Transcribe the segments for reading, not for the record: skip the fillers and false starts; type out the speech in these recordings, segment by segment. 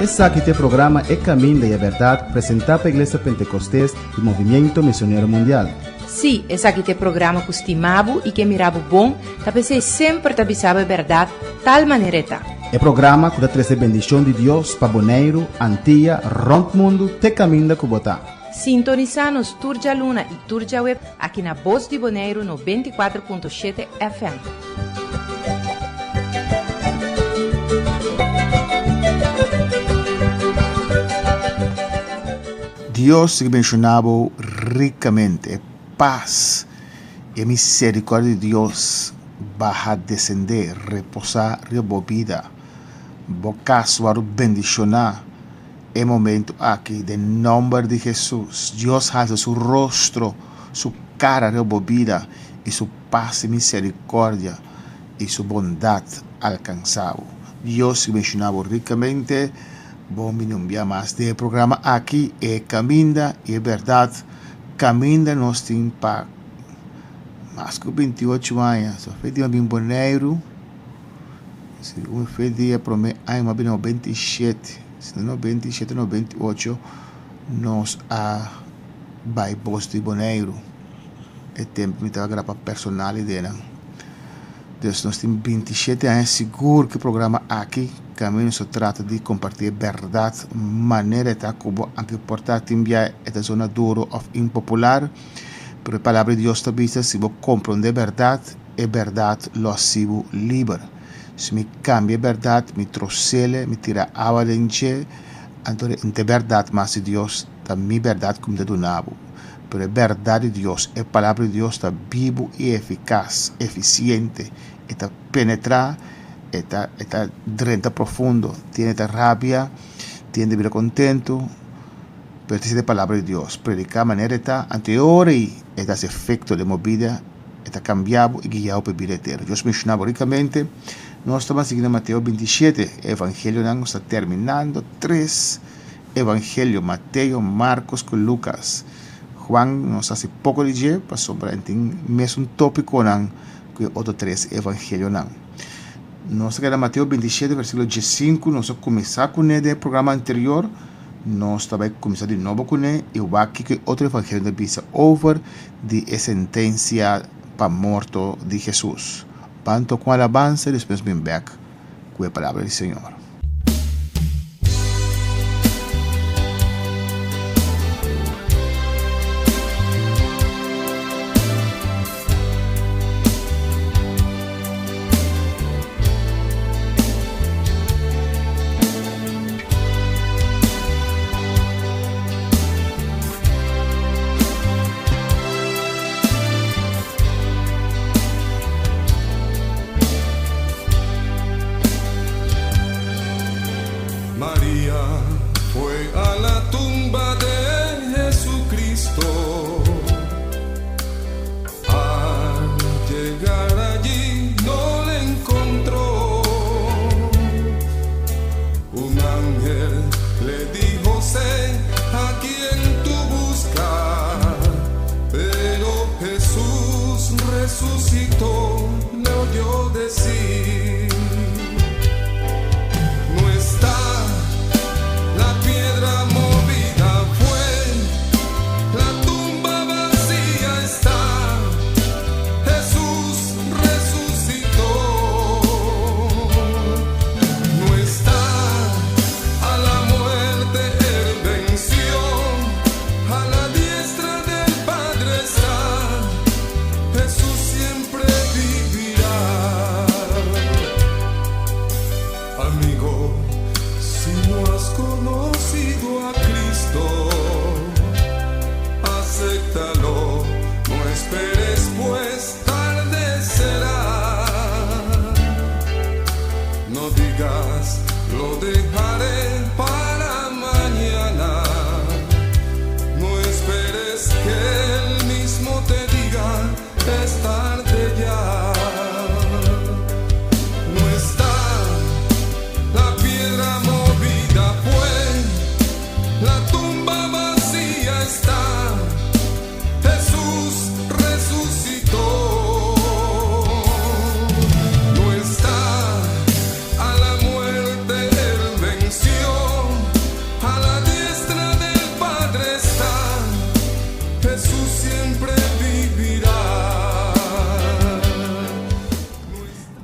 Esse aqui é o programa É Caminho da Verdade, apresentado pela Igreja Pentecostés do Movimento Missionário Mundial. Sim, esse aqui é o programa que estimava e que mirava bom, para ser sempre te avisava a verdade, tal maneira está. É programa que dá trazer bendição de Deus para Bonaire, Antilha, Rompe Mundo, te caminho da Cubotá. Sintoniza-nos Turja Luna e Turja Web aqui na Voz de Bonaire no 24.7 FM. Deus se mencionava ricamente, paz e misericórdia de Deus vai descender, repousar, rebobida, bocas para bendicionar. É momento aqui, de nome de Jesus, Deus hace seu rosto, sua cara rebobida e sua paz e misericórdia e sua bondade alcançado. Deus se mencionava ricamente. Bom, me enviar mais de programa aqui é Caminda e é verdade. Caminda nós tem para mais que 28 anos. Só foi dia bem Bonaire. Se um foi dia para mim, aí mas bem 27. Se não 27, não 28, nós vai Voz de Bonaire. É tempo me trabalhar para personalidade. Deus, nós temos 27 anos, seguro que o programa aqui, Caminho, se trata de compartilhar verdade, maneira de como a importante enviar esta zona dura ou impopular, pero a palavra de Deus também diz, se você compreender verdade, é verdade, lo sigo livre. Se me cambia a verdade, me trouxe, me tira água de encher, então é verdade, mas se Deus, também verdade como te donava. Pero a verdade de Deus, a palavra de Deus está vivo e eficaz, eficiente, está penetrar, está drenta profundo, tem esta rabia, tem de vida contento, pero esta é a palavra de Deus. Predicar maneira está anterior e está esse efeito de movida, está cambiado e guiado para a vida eterna. Deus mencionava ricamente, nós estamos seguindo Mateus 27, Evangelho não está terminando, 3 Evangelho, Mateus, Marcos e Lucas. Juan nos hace pouco de dia, passou para mesmo tópico que outro 3 evangelho não. Nós queremos Mateus 27, versículo 15, nós vamos começar com ele do programa anterior, nós também começar de novo com ele, e o aqui que outro evangelho da Bíblia over de sentença para morto de Jesus. Panto com alabança e depois vem back com a palavra do Senhor.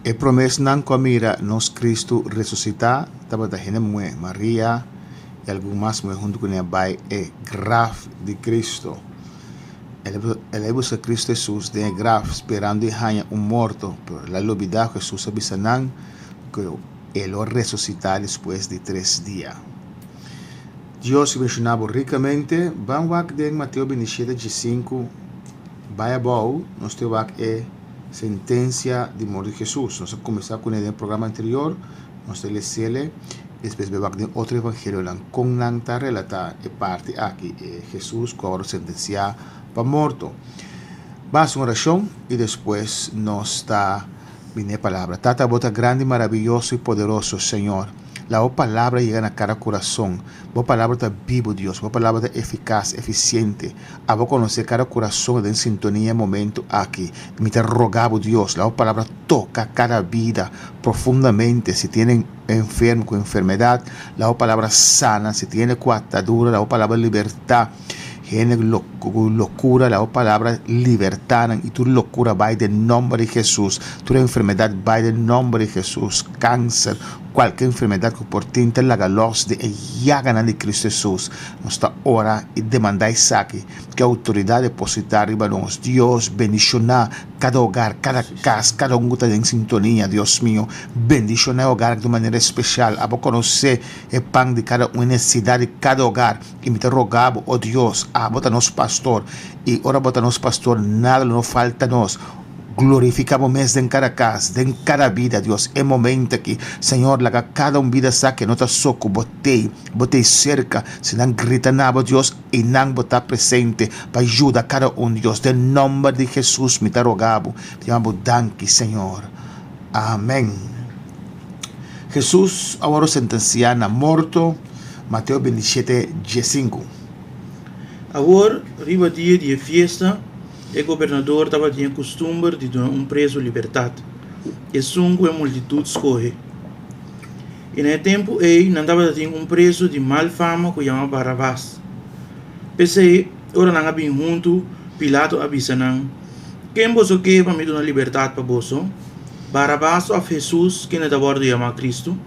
E promessa nan comira nos Cristo ressuscitar, tava da gente Maria e algumas mais junto com bai e graf de Cristo. Ele busca Cristo Jesus de graf esperando e hanha morto, pero la lobida Jesus avisa nan que ele o ressuscitar depois de 3 dias. Deus mencionava ricamente, vamos ver em Mateus 27:5, vai abaixo, nós temos a sentença de morte de Jesus. Nós começamos com ele no programa anterior, nós temos ele, depois vamos ver outro evangelho, com não está relatado, e parte aqui, Jesus que agora sentenciado para morto. Vamos uma oração e depois nós está vindo a palavra. Tata bota grande, maravilhoso e poderoso, Senhor. La palavra llega a cada corazón. La palabra está vivo, Dios. La palabra está eficaz, eficiente. A vos conocer cada corazón en sintonía en momento aquí. Me te rogaba, Dios. La palabra toca cada vida profundamente. Si tienen enfermo con enfermedad, la palabra sana. Si tiene coatadura, la palabra libertad. Tiene locura, la palabra libertad. Y tu locura va en nombre de Jesús. Tu enfermedad va en nombre de Jesús. Cáncer, cualquier enfermedad que por ti te la galos de llaga de Cristo Jesús. Nuestra hora y demandáis aquí que autoridad depositar y nos Dios bendicionar cada hogar, cada casa, cada uno está en sintonía, Dios mío. Bendicionar el hogar de manera especial. A conocer el pan de cada necesidad de cada hogar. Y me te rogaba, oh Dios, a botanos pastor. Y ahora botanos pastor, nada nos falta nos. Glorificamos mesmo en cada casa, en cada vida, Dios. En momento aquí, Señor, cada vida saque, no te soco, botei cerca, se não grita nada, Dios, y não botar presente, para ayudar a cada Dios. En nombre de Jesús, me te rogamos, te amo, danke, Señor. Amén. Jesús, ahora sentenciado a morto, Mateus 27:5. Agora, arriba dia de fiesta, o governador estava tinha costume de dar preso liberdade. E sungo a multidão escorre. E no tempo ele não estava tinha preso de mal fama que chama Barabás. Pensei, ora não havia junto, Pilato avisa não. Quem você quer para me dar liberdade para você? Barabás ou Jesus, que não estava de chamar Cristo?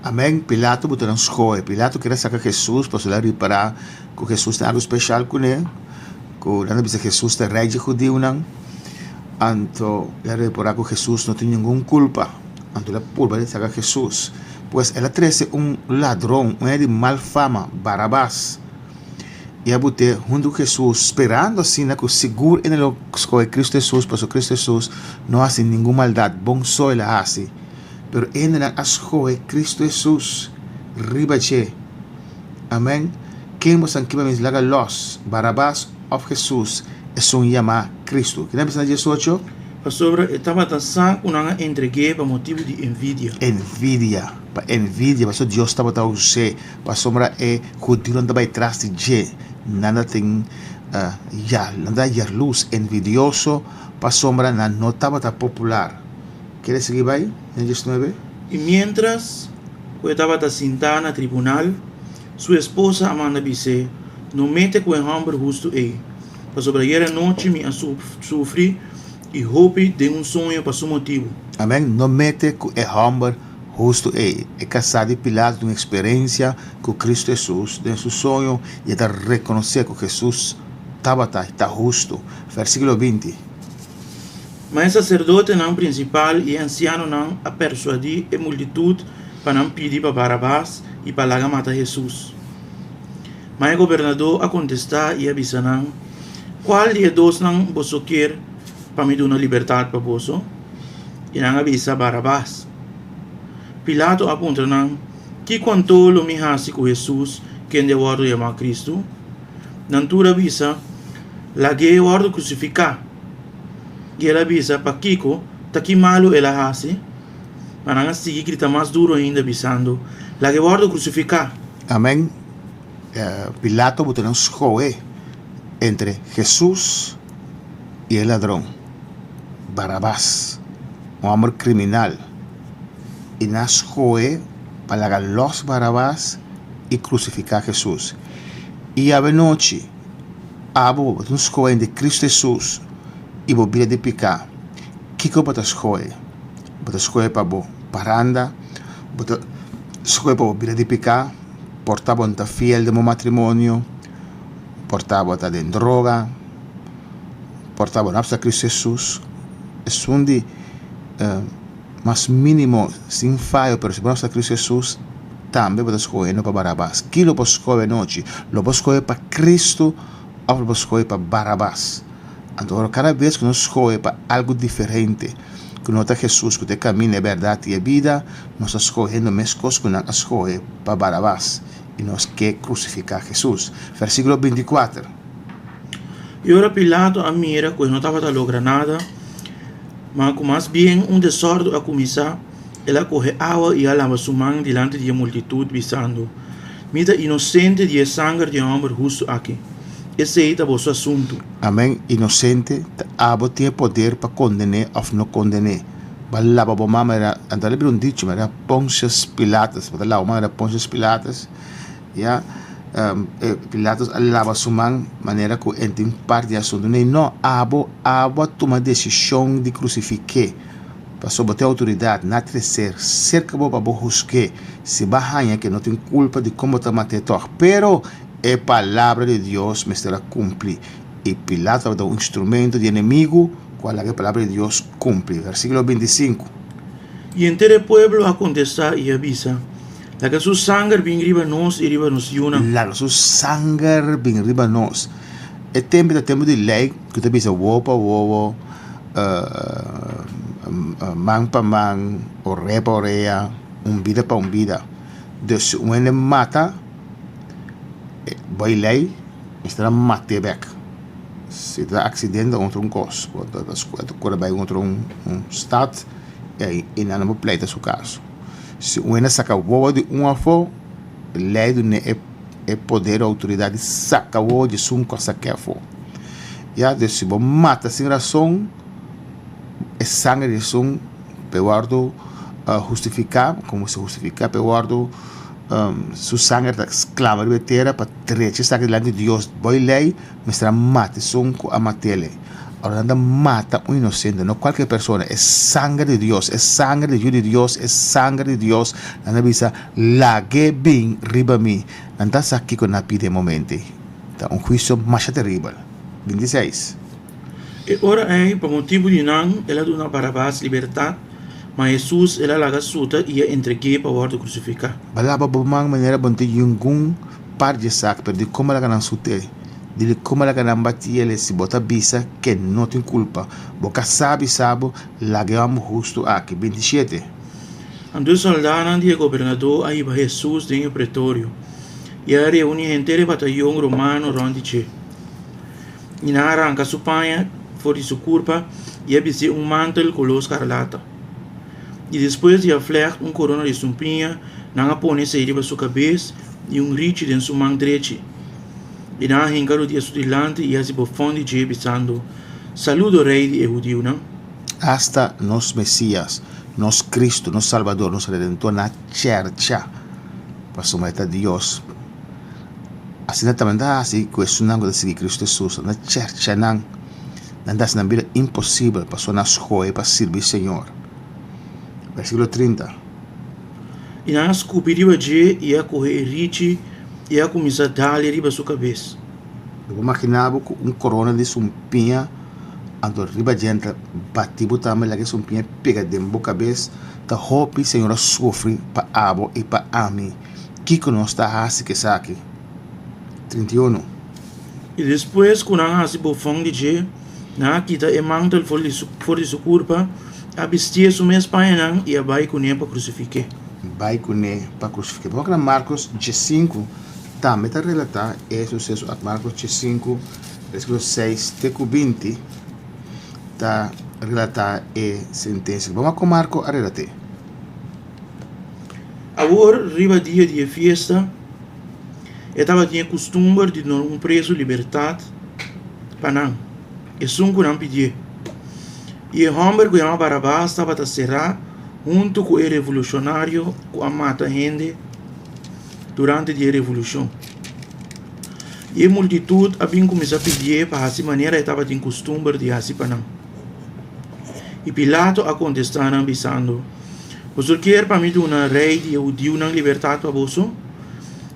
Amém. Pilato botou na escolha. Pilato queria sacar Jesus para se reparar que Jesus tem algo especial com ele. Quando dice Jesús es rey de judío, anto le reparar que Jesús no tiene ninguna culpa, anto la culpa de sacar Jesús. Pues él atrece un ladrón, un de mal fama, Barabás. Y abute junto a Jesús, esperando así que seguro en el de Cristo Jesús, porque Cristo Jesús no hace ninguna maldad, bon soy la hace. Pero en el de Cristo Jesús, ribache. Amén. Quem você aqui vai me lagar los Barabás of Jesus é um llamado Cristo. Que lembra de 18? Pastor, estava dançando uma entregue para motivo de envidia. Envidia, pastor, Deus estava a usar. Pastor, judío não vai atrás de G. Nada tem nada de luz envidioso. Pastor, não estava tão popular. Quer seguir aí? 19? E mientras eu estava sentado no tribunal, sua esposa Amanda disse, não mete com o homem justo aí. Para sobre a noite me sofri e hope de sonho para seu motivo. Amém. Não mete com o homem justo aí. É casado de Pilato de uma experiência com Cristo Jesus, de seu sonho e de reconhecer que Jesus está justo. Versículo 20. Mas sacerdote não principal e anciano não a persuadir a multidão para não pedir para Barabás e para lá matar Jesus. Mas o governador a contestar e avisar não, qual de dois não você quer para me dar uma liberdade para você? E não avisa Barabás. Pilato aponta não, que controle me hace com Jesus, quem de ordem chamar Cristo? Não tu avisa, lá que é ordem crucificar. E ela avisa para Kiko, tá que malo ela hace. Para não seguir grita mais duro ainda avisando, lá que é ordem crucificar. Amém. Pilato botou na escolha entre Jesús y el ladrón, Barabás, un hombre criminal, y nascoe para lagar los Barabás y crucificar a Jesús. Y a noche, abo nascoe de Cristo Jesús y volver de picar. ¿Qué copa te escoe? bota escolhe para bo paranda, bota escolhe para bo vida de picar, portar bonta fiel de meu matrimônio, portar bota de droga, portar bota para Cristo Jesus, é onde mas mínimo sem falha, pero se para Cristo Jesus também bota escolhe para Barabás, que lo escolhe noite, lo escolhe para Cristo, ou lo escolhe para Barabás. Então, cada vez que nós escolhemos para algo diferente, que nós temos Jesus, que tem caminho, a verdade e a vida, nós estamos escolhendo a mesma coisa que nós escolhemos para Barabás. E nós queremos crucificar Jesus. Versículo 24. E ora Pilato a mira, que não estava a lograr nada, mas com mais bem desordem a começar, ela corre água e ela lava sua mão diante da multitud, dizendo: Mita inocente de sangue de homem justo aqui. Esse é o vosso assunto. Amém. Inocente, abo tem poder para condenar ou não condenar. Bala babo mama era, andale bir dicho, era Pontius Pilatos, bala uma era Pontius Pilatos. Ya, Pilatos alava sua mão, maneira que entra em parte do assunto. Não, abo toma decisão de crucificar. Passou a ter autoridade, na terceira, cerca do babo busque, se barranha que não tem culpa de como está matando. Pero a palavra de Deus me será cumprir. E Pilato dá um instrumento de inimigo, qual é a palavra de Deus cumpre. Versículo 25. E inteiro o povo a contestar e avisa: La que su sangue vem riba nós e riba nos yuna. La su sangue vem riba nós. É tempo de lei, que tu bisa ovo, man para man, orelha para orelha, vida para vida. Dus wanneer mata, bij lei, estará mate back. Se dá acidente contra cos, dat corre bij contra stad, e não me pleita seu caso. Se wanneer saca o de afo, lei do é poder ou autoridade saca o de coisa que for. Já dus se mata sem razão, é sangue de peguardo justificar, como se justificar peguardo su sangue está clama de terra para treche está delante de Deus. Boy lei, me será mate a matele. Ahora anda mata un inocente, no cualquier persona, es sangre de Dios, es sangre de Dios, es sangre de Dios. Anda visa la que bin riba mi. Anda aquí con la pide momento. Está un juicio más terrible. 26. E ora por motivo de não, ela dá Barabás liberdade, mas Jesus ela larga suta e a entregue para o crucificar. Balaba bumang maneira bonte yungun par de sac, per de como ela não sute, de como ela não bate ele se bota bisa que não tem culpa. Boca sabe la que vamos justo aqui 27. Andou soldados e governador aí para Jesus dentro do pretório. E a reúne inteiro batalhão romano rondiche. E na arranca sua panha fora de sua curva e abisse mantel color escarlata. E depois de aflejar corona de sumpinha, não põe saída para sua cabeça e rite em sua mão direita. E não arranca de sua delante e se profunde de pensando: Saludo rei de Judeu, não? Hasta nos Messias, nos Cristo, nos Salvador, nos Redentor na Churcha para submeter a Deus. Assim também dá assim questionando de seguir Cristo Jesus na Churcha não dá na vida impossível para só nas coisas para servir o Senhor. Versículo 30. E não esculpiu de e a correr rite e a começar a dar riba sua cabeça. Eu imaginava que corona de sumpinha ando riba gente batido também lá que sumpinha pega dentro da cabeça da roupa o Senhor sofre para abo e para ami. Que não está assim que saque. 31. E depois quando a se bofão de na quita e mantel fora de sua curva, a vestir sua mesma panha e a vai com ele para crucificar. Vai com ele para crucificar. Vamos para Marcos 5, também está relatado esse sucesso a Marcos 5, versículo 6 até 20, está relatado a sentença. Vamos com Marcos a relatar. Agora, riba dia de festa, estava tinha costume de dar preso liberdade para não. E sunco não pedia. E o homem que chamava Barabás estava a serrar junto com o revolucionário que mata gente durante a revolução. E a multitud havia começado a pedir para essa maneira estava em costume de assim para não. E Pilato a contestar avisando: "Você quer para mim uma rei de judeu na liberdade para você?"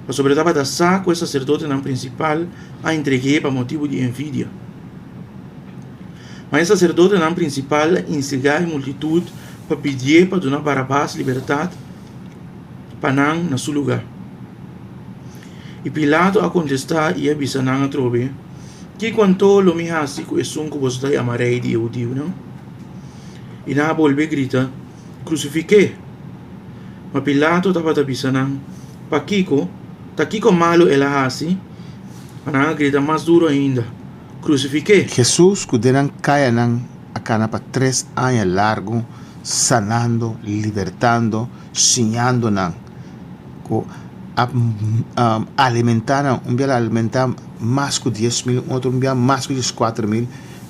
A sobretava da saco o sacerdote não principal a entreguei para motivo de envidia. Mas o sacerdote não principal instigar a multitude para pedir para donar Barabás liberdade para não na seu lugar. E Pilato a contestar e avisar não a trobe que quanto lo me hasi com esse que você amarei de judeu, não? E na volve grita: "Crucifique!" Mas Pilato estava avisando para Kiko, tá Kiko malo ela hasi, a grita mais duro ainda: "Crucifique!" Jesus kudenan kaya nang akana para 3 años largo, sanando, libertando, ensinando nang alimentaram, um dia alimentar mais que 10.000, outro dia mais que 4.000,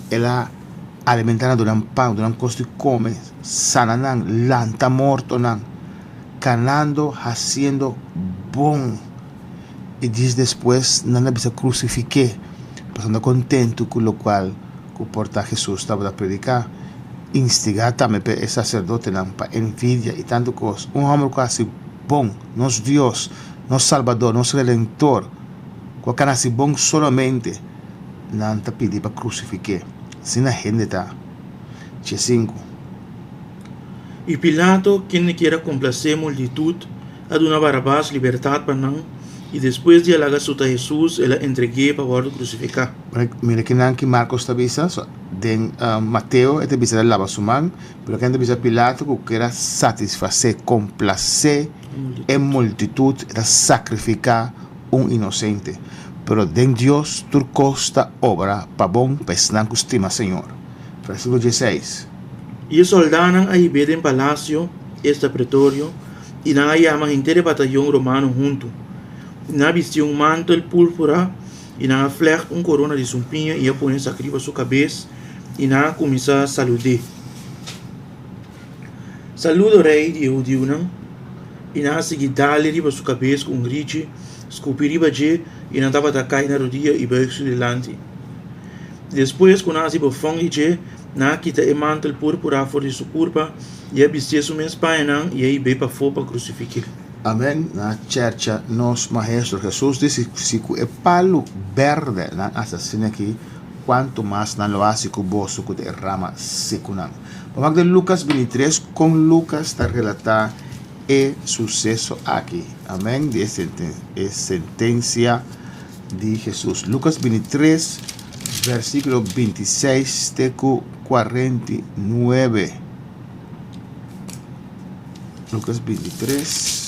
ela alimentaram durante pão, durante coisa de comer, sanando, lanta morto, canando, haciendo bom. E diz depois, não precisa crucificar, passando contento com o qual o porta Jesus estava a predicar, instigar também o sacerdote para envidia e tanto coisa. Um homem quase bom, nosso Deus, nosso Salvador, nosso Redentor, que nasce bom solamente, não te pedir para crucificar. Assim a gente está. 5. E Pilato, quem quiera complacer a multitud, a donar Barabás liberdade para não, e depois de alagar a Jesus, ela entreguei para o crucificar. Mira que Marcos está dizendo, de Mateo está dizendo lava sua mão, pero quem está dizendo Pilato que queria satisfazer, complacer a multitud, era sacrificar um inocente. Pero de Deus tu costa obra para bom, para que estima Senhor. Versículo 16. E os soldados aí em palácio, este pretorio, e na llama inteiro batalhão romano junto. E na vestiu manto púrpura, e na flecha corona de sumpinha, e a põe sacriba sua cabeça, e na começa a saludar. Saludo rei de judeu, e na seguir dali riba sua cabeça com grite, esculpir riba de, e na estava a cair na rodilha e beijo delante. Depois, quando nós íamos fangue de, na quita e manto púrpura fora de sua curva, e a vestir sua espanha, e aí veio para fora para crucificar. Amém. Na church, nosso Maestro Jesus disse que o palo verde na assassina aqui, quanto mais não lo hace com o bolso que derrama seco. Vamos de Lucas 23, com Lucas está relatar o sucesso aqui. Amém. De sentença de Jesus. Lucas 23, versículo 26 até 49. Lucas 23.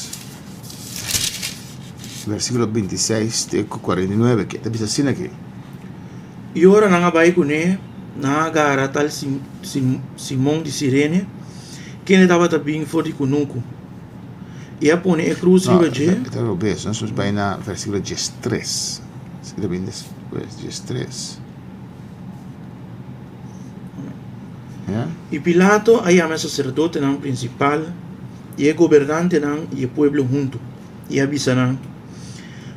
Versículo 26 até 49, que está dizendo aqui. E ora na vai com ele, na agarra tal Simão de Sirene, que ele estava também fora de conuco. E a põe a cruz riba de. Está no beijo, nós vamos para na versículo 13. Escreve bem depois, 13. E Pilato aí a sacerdote não principal, e o governante não e o povo junto, e avisa não.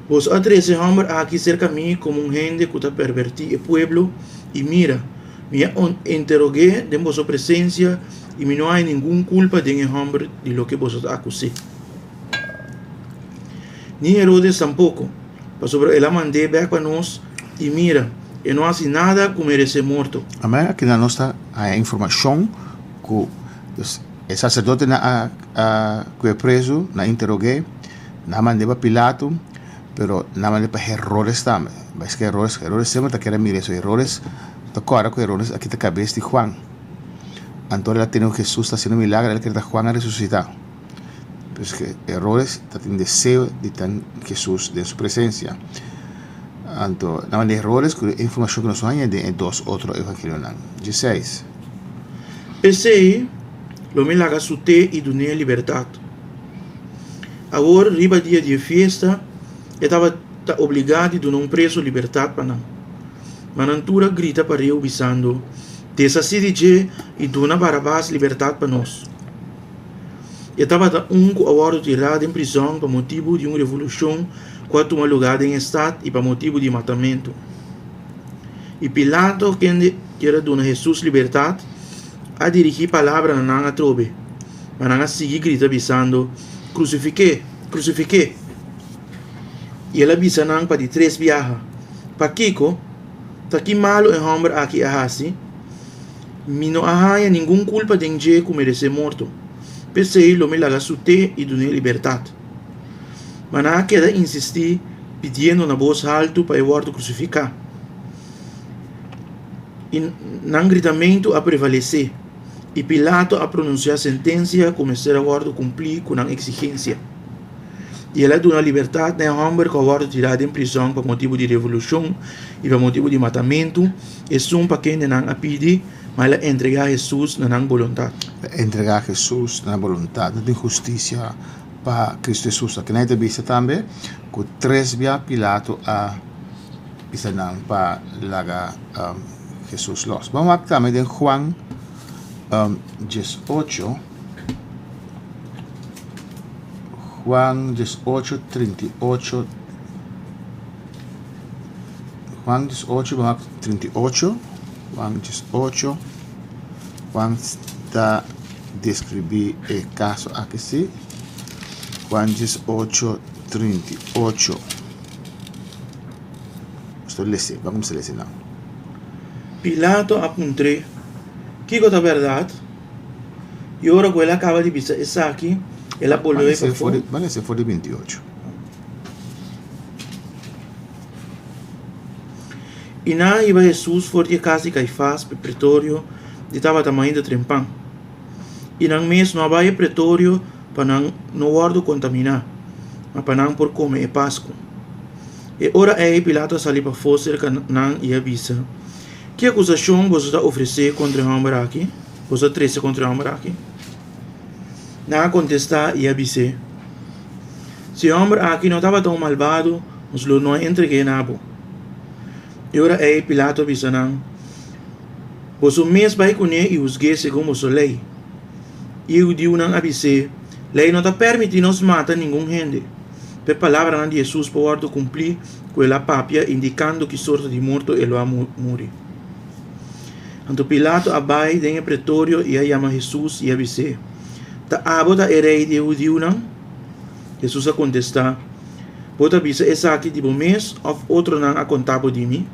Vos esse homem aqui cerca de mim como gente que está pervertir o povo, e mira, me interroguei de vossa presença e não há nenhuma culpa de homem de lo que vos acusé. Ni Herodes tampoco, mas sobre ela mandei ver para nós e mira, e não há nada que merece morto. Amém. Aqui na nossa informação que o sacerdote que é preso, na interroguei, na mandei para Pilato, pero na mandei para Herodes também. Mas que Herodes sempre quer mirar esses erros, agora com Herodes aqui está a cabeça de Juan. Então ela tem Jesus está fazendo milagre, ele quer Juan a ressuscitar. Pues que Herodes está tendo desejo de estar Jesus de sua presença. Então, na de Herodes, a informação que nós temos é de 2 outros evangelhos. 16. Pensei, lo milagre sute e donei liberdade. Agora, riba dia de festa, estava obrigado a dar preso liberdade para não. Manantura grita para eu, avisando, desacide e dona Barabás liberdade para nós. Estava agora tirado em prisão por motivo de uma revolução que tomou lugar em estado e por motivo de matamento. E Pilato, quem queria dar a Jesus liberdade, a dirigir palavra na nanga trobe. Mananga sigi grita bisando, crucifique, crucifique. E ela bisa nang pa di 3 viaja. Pa Kiko, taki malo en hombre aqui ahasi, mi no ahaya ningún culpa de nje que merece morto. Pensei lo me laga sute e dune libertad. Maná queda insistir pedindo na voz alto para eu crucificar. E nang gritamento a prevalecer. E Pilato a pronunciar sentença começar a cumprir com a exigência. E ela dá liberdade na homem que agora tirado em prisão por motivo de revolução e por motivo de matamento. E são para quem não a pedir, mas ela entregar a Jesus na vontade. Entregar a Jesus na vontade de justiça para Cristo Jesus. Aqui na entrevista também, com 3 via Pilato a pisanan para lagar Jesus los. Vamos aqui também em Juan 18. Juan 18, 38. Juan 18, vamos a 38. Juan 18. Juan está describir el caso aquí sí. Juan 18, 38. Esto lese, vamos a leer now. Pilato apuntre, ¿qué cosa verdad? Y ahora que él acaba de pisar esa aquí, él volvió a pasar. Vale, se fue de 28. E na iba Jesus for a casa de Caifás, pretorio, de estava tamanho de trempão. E nang mês não vai pretorio para não guardo contaminar, mas para não por comer Páscoa. E ora Pilato sali para fazer que não ia avisa. Que acusação você está oferecer contra o homem aqui? Você trece contra o homem aqui? Na contestar e avise. Se o homem aqui não estava tão malvado, nos lo não entreguei nabo. E ora Pilato avisa não. Você mesmo vai conhecer e usgue segundo a lei. E o Deus não avise. Lei não está permitindo nos matar nenhum gente. Per palavra de Jesus pode cumprir quella papia indicando que sorte de morto ele vai morrer. Então Pilato abai dentro pretorio e chama Jesus e avise. Ta abo da rei de judeu não? Jesus a contestar. Pode avisa essa aqui de mês ou outro não a contar de mim?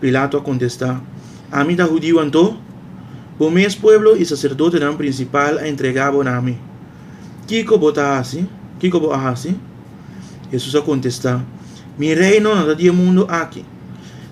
Pilato a contestar. A mim da judeu então? Bom mês pueblo e sacerdote não principal a entregar a mim. Kiko bota assim? Kiko bota assim? Jesus a contestar. Mi reino não está de mundo aqui.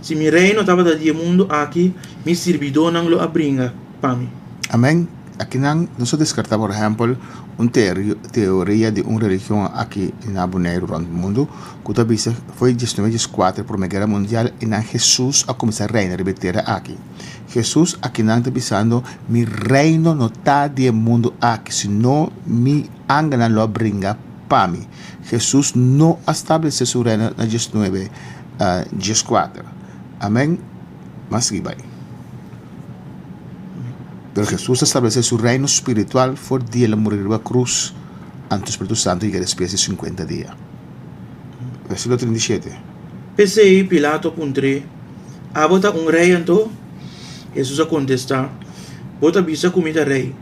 Se mi reino estava de mundo aqui, mi servidor não lo abringa para mim. Amém. Aqui não se descarta, por exemplo, uma teoria de uma religião aqui na Boneiro, durante o mundo, que talvez foi em 1914, por uma guerra mundial, e não Jesus a começar a reinar, repetir aqui. Jesus aqui não está pensando, mi reino não está de mundo aqui, senão mi angana lo abringa para mim. Jesus não estabeleceu seu reino na 1914. Amém? Mas que vai. Pero Jesús estableció su reino espiritual por día de morir en la cruz ante el Espíritu Santo y que después de 50 días. Versículo 37. Pensei, Pilato apuntre, a bota un rey então? Jesus a contestar, bota bisa comida rei.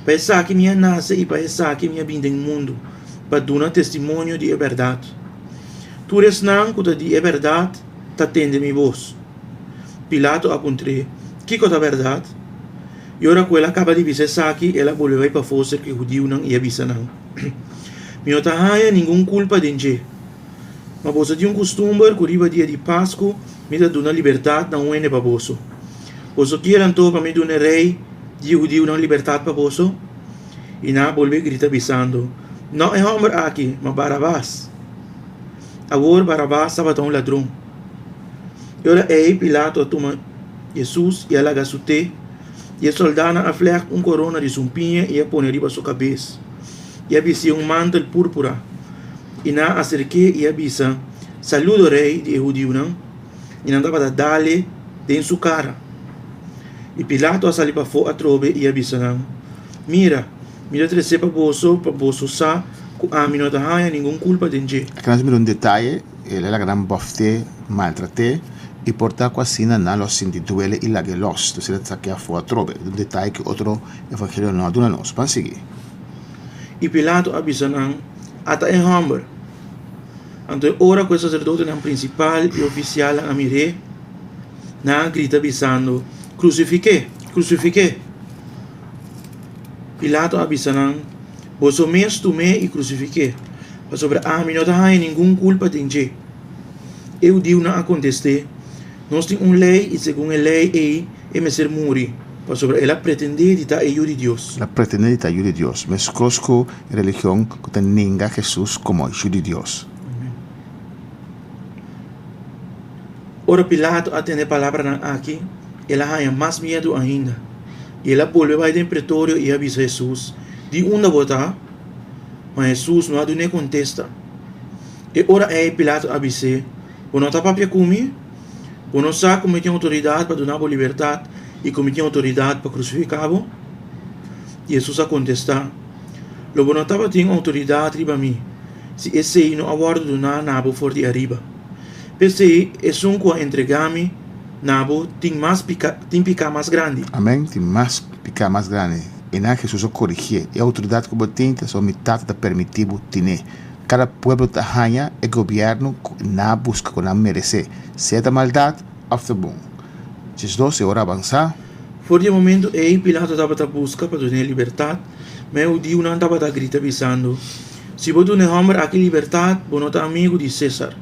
Para essa que minha nasce e para essa que minha vinda em mundo, para dar testemunho de verdade. Tu eres não que de verdade, tá tende mi voz. Pilato apuntre, que coisa verdade? E ora que ela acaba de dizer aqui, ela voltou para fazer que o judeu não ia avisar não. Me não há nenhuma culpa de ninguém. Mas você tem costume que riba dia de Páscoa, me dá uma liberdade não é para você. Você quer então para me dar um rei de judeu não liberdade para você? E na volve grita avisando, não é homem aqui, mas Barabás. Agora Barabás estava tão ladrão. E ora Pilato toma Jesus e ela gasute. E a soldana afleja corona de zumpinha e a põe riba sua cabeça. E avisa mantel púrpura. E na acerque e avisa, saludo rei de judeu não? E não dava dar-lhe dentro sua cara. E Pilato a salir para fora a trobe e avisa não. Mira trece para você sa, a mim não há nenhuma culpa de ninguém. Aqui nós miramos detalhe, ele é a grande bofte, maltrate, e portar quasi na los sentituele e la gelos, se la che a fu a trobe, un dettaglio che otro evangelio no aduna nos, pan seguir. E Pilato abisanang ata en hamber. Anto ora quel sacerdote nan principal e ufficiale a mire na grita bisando crucifique, crucifique. Pilato abisanang boso mes tu me e crucifique. Pa sobre a mim não tem nenhum culpa de ninguém. Eu digo na a contestar. Nós temos uma lei e segundo a lei é me ser morrer. Pa sobre ela pretende de ta eu de Deus. La pretende de ta eu de Deus. Mas cosco religião que tem ninga Jesus como eu de Deus. Ora Pilato atende a palavra aqui, ela ganha mais medo ainda. E ela volve para o pretório e avisa Jesus de onde botar, mas Jesus não nem contesta. E ora Pilato avisa, você não está para comer, você não sabe como tem autoridade para dar a liberdade e como tem autoridade para crucificar-lo? E Jesus a contestar, você não está para ter autoridade riba mim, se esse aí não aguarda donar nabo for de arriba. Pese é um que entregar-me, nabo tem picar mais grande. Amém, tem mais picar mais grande. E na Jesus o corrigir. E a autoridade que você tem, a metade da permitivo tem. Cada pueblo da ganha e governo na busca com a merecer. Se é da maldade, after bom. Jesus é hora avançar. Por de momento, Pilato estava a busca para ter liberdade, mas o Deus não estava a gritar avisando. Se você não homem aqui liberdade, você não está amigo de César.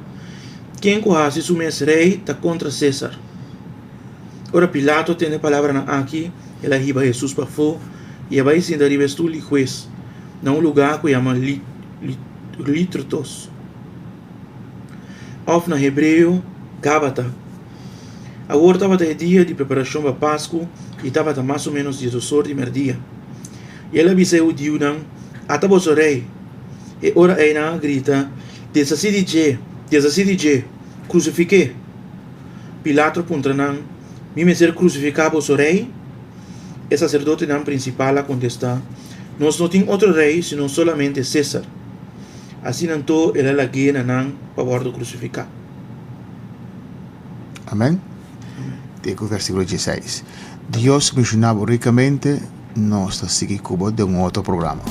Quem conhece o mês rei está contra César. Ora Pilato tem a palavra aqui, ela riba Jesus para fora, e vai se dar revestir o juiz, num lugar que chama Litrotos. Of na hebreu, Gabata. Agora estava o dia de preparação para Páscoa, e estava mais ou menos 18 de merdia. E ela avisou o Deus, ata vosso rei. E ora ela grita, desacide, crucifique. Pilato puntranan, me ser crucificado vosso rei? E sacerdote nan principal a contestar, nós não temos outro rei, senão solamente César. Assim então, ela la guia nan para bordo crucificar. Amém? Digo o versículo 16. Deus mencionava ricamente, nós seguimos como de outro programa.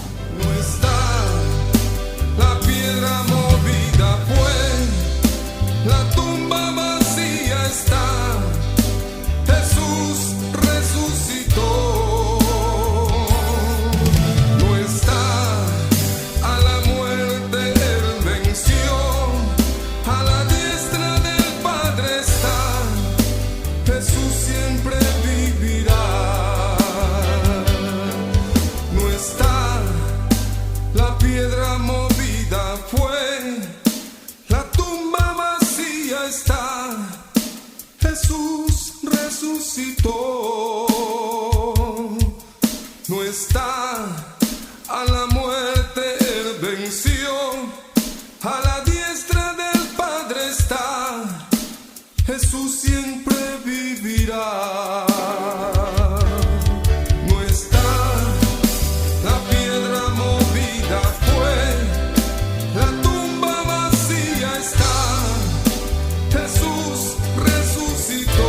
No está, a la muerte él venció, a la diestra del Padre está, Jesús siempre vivirá. No está, la piedra movida fue, la tumba vacía está, Jesús resucitó.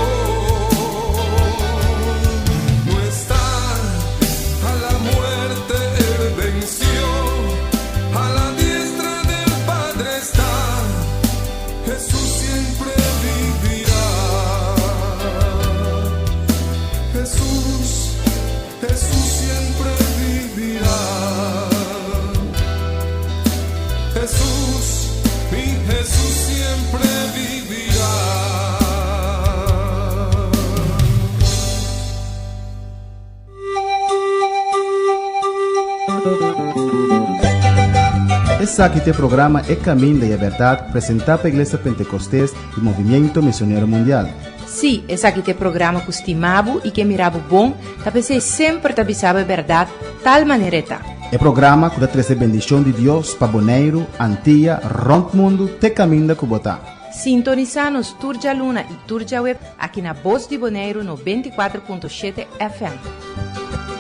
Esse aqui tem programa É Caminho da Verdade, apresentado pela Igreja Pentecostés e Movimento Missionário Mundial. Sim, esse aqui tem programa que estimava e que mirava bom, para você sempre te avisava a verdade, tal maneira está. É programa que dá trazer bendição de Deus para Bonaire, Antilha, Ronco Mundo, te caminho da Cubotá. Sintoniza-nos Turja Luna e Turja Web aqui na Voz de Bonaire no 24.7 FM.